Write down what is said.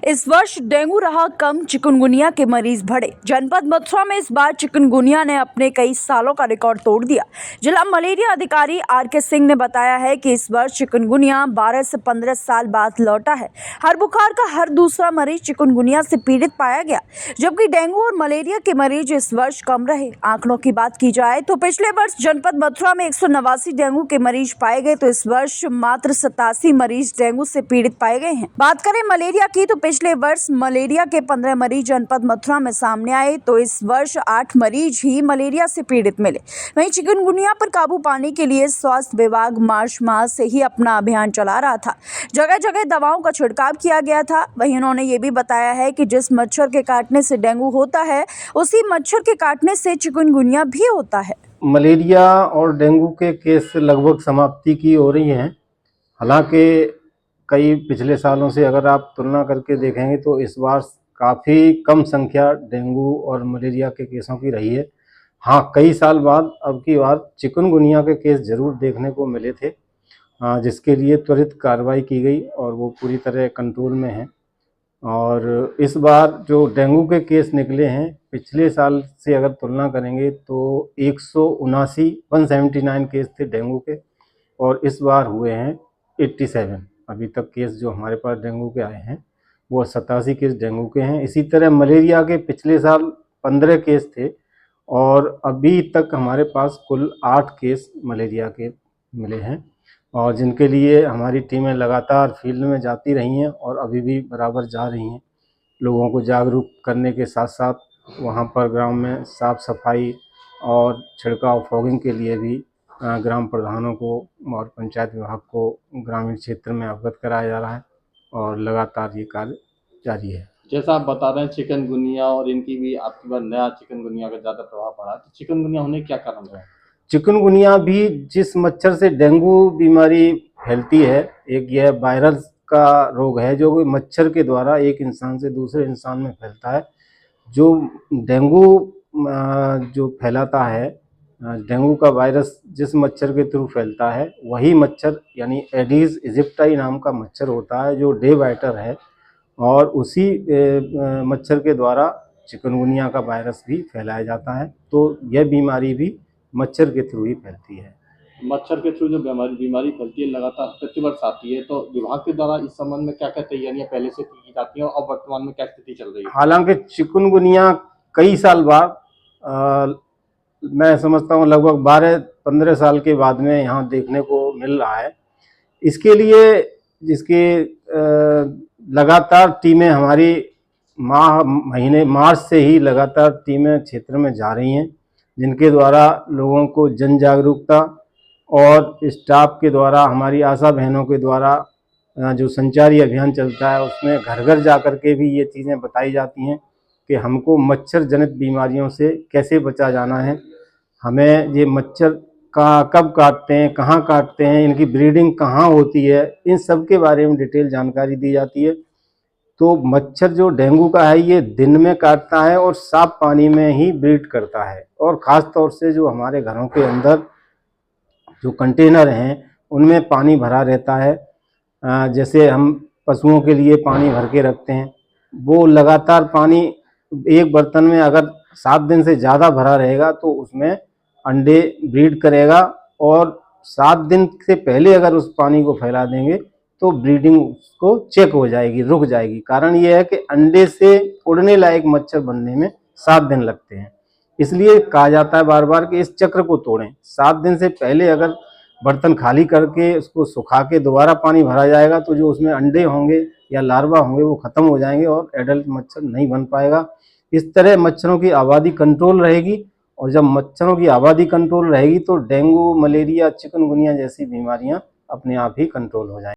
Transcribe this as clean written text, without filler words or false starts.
इस वर्ष डेंगू रहा कम, चिकनगुनिया के मरीज बढ़े। जनपद मथुरा में इस बार चिकनगुनिया ने अपने कई सालों का रिकॉर्ड तोड़ दिया। जिला मलेरिया अधिकारी आर.के. सिंह ने बताया है कि इस वर्ष चिकनगुनिया 12 से 15 साल बाद लौटा है। हर बुखार का हर दूसरा मरीज चिकनगुनिया से पीड़ित पाया गया, जबकि डेंगू और मलेरिया के मरीज इस वर्ष कम रहे। आंकड़ों की बात की जाए तो पिछले वर्ष जनपद मथुरा में 189 डेंगू के मरीज पाए गए, तो इस वर्ष मात्र 87 मरीज डेंगू से पीड़ित पाए गए हैं। बात करें मलेरिया की तो पिछले वर्ष मलेरिया के 15 मरीज जनपद मथुरा में सामने आए, तो इस वर्ष 8 मरीज ही मलेरिया से पीड़ित मिले। वहीं चिकनगुनिया पर काबू पाने के लिए स्वास्थ्य विभाग मार्च माह से ही अपना अभियान चला रहा था। जगह जगह दवाओं का छिड़काव किया गया था। वहीं उन्होंने ये भी बताया है कि जिस मच्छर के काटने से डेंगू होता है, उसी मच्छर के काटने से चिकनगुनिया भी होता है। मलेरिया और डेंगू के केस लगभग समाप्ति की हो रही हैं। हालांकि कई पिछले सालों से अगर आप तुलना करके देखेंगे तो इस बार काफ़ी कम संख्या डेंगू और मलेरिया के केसों की रही है। हाँ, कई साल बाद अब की बार चिकनगुनिया के केस ज़रूर देखने को मिले थे, जिसके लिए त्वरित कार्रवाई की गई और वो पूरी तरह कंट्रोल में है। और इस बार जो डेंगू के केस निकले हैं, पिछले साल से अगर तुलना करेंगे तो 179 केस थे डेंगू के, और इस बार हुए हैं 87। अभी तक केस जो हमारे पास डेंगू के आए हैं वो 87 केस डेंगू के हैं। इसी तरह मलेरिया के पिछले साल 15 केस थे, और अभी तक हमारे पास कुल 8 केस मलेरिया के मिले हैं, और जिनके लिए हमारी टीमें लगातार फील्ड में जाती रही हैं और अभी भी बराबर जा रही हैं। लोगों को जागरूक करने के साथ साथ वहाँ पर ग्राम में साफ़ सफाई और छिड़काव फॉगिंग के लिए भी ग्राम प्रधानों को और पंचायत विभाग को ग्रामीण क्षेत्र में अवगत कराया जा रहा है, और लगातार ये कार्य जारी है। जैसा आप बता रहे हैं चिकनगुनिया, और इनकी भी आपकी बार नया चिकनगुनिया का ज़्यादा प्रभाव पड़ा, तो चिकनगुनिया होने क्या कारण रहा है? चिकनगुनिया भी जिस मच्छर से डेंगू बीमारी फैलती है, एक यह वायरस का रोग है जो मच्छर के द्वारा एक इंसान से दूसरे इंसान में फैलता है। जो डेंगू जो फैलाता है, डेंगू का वायरस जिस मच्छर के थ्रू फैलता है वही मच्छर यानी एडीज इजिप्टाई नाम का मच्छर होता है, जो डे बाइटर है, और उसी मच्छर के द्वारा चिकनगुनिया का वायरस भी फैलाया जाता है। तो यह बीमारी भी मच्छर के थ्रू ही फैलती है। मच्छर के थ्रू जो बीमारी फैलती है लगातार प्रतिवर्ष आती है, तो विभाग के द्वारा इस संबंध में क्या क्या तैयारियां पहले से की जाती हैं और वर्तमान में क्या स्थिति चल रही है? हालांकि चिकनगुनिया कई साल बाद मैं समझता हूँ लगभग 12-15 साल के बाद में यहाँ देखने को मिल रहा है। इसके लिए जिसके लगातार टीमें हमारी महीने मार्च से ही लगातार टीमें क्षेत्र में जा रही हैं, जिनके द्वारा लोगों को जन जागरूकता और स्टाफ के द्वारा, हमारी आशा बहनों के द्वारा जो संचारी अभियान चलता है उसमें घर घर जा कर के भी ये चीज़ें बताई जाती हैं कि हमको मच्छर जनित बीमारियों से कैसे बचा जाना है, हमें ये मच्छर कब काटते हैं, कहाँ काटते हैं, इनकी ब्रीडिंग कहाँ होती है, इन सब के बारे में डिटेल जानकारी दी जाती है। तो मच्छर जो डेंगू का है ये दिन में काटता है और साफ पानी में ही ब्रीड करता है, और ख़ास तौर से जो हमारे घरों के अंदर जो कंटेनर हैं उनमें पानी भरा रहता है, जैसे हम पशुओं के लिए पानी भर के रखते हैं, वो लगातार पानी एक बर्तन में अगर 7 दिन से ज़्यादा भरा रहेगा तो उसमें अंडे ब्रीड करेगा, और 7 दिन से पहले अगर उस पानी को फैला देंगे तो ब्रीडिंग उसको चेक हो जाएगी, रुक जाएगी। कारण ये है कि अंडे से उड़ने लायक मच्छर बनने में 7 दिन लगते हैं। इसलिए कहा जाता है बार बार कि इस चक्र को तोड़ें। 7 दिन से पहले अगर बर्तन खाली करके उसको सुखा के दोबारा पानी भरा जाएगा तो जो उसमें अंडे होंगे या लार्वा होंगे वो ख़त्म हो जाएंगे और एडल्ट मच्छर नहीं बन पाएगा। इस तरह मच्छरों की आबादी कंट्रोल रहेगी, और जब मच्छरों की आबादी कंट्रोल रहेगी तो डेंगू, मलेरिया, चिकनगुनिया जैसी बीमारियां अपने आप ही कंट्रोल हो जाएंगी।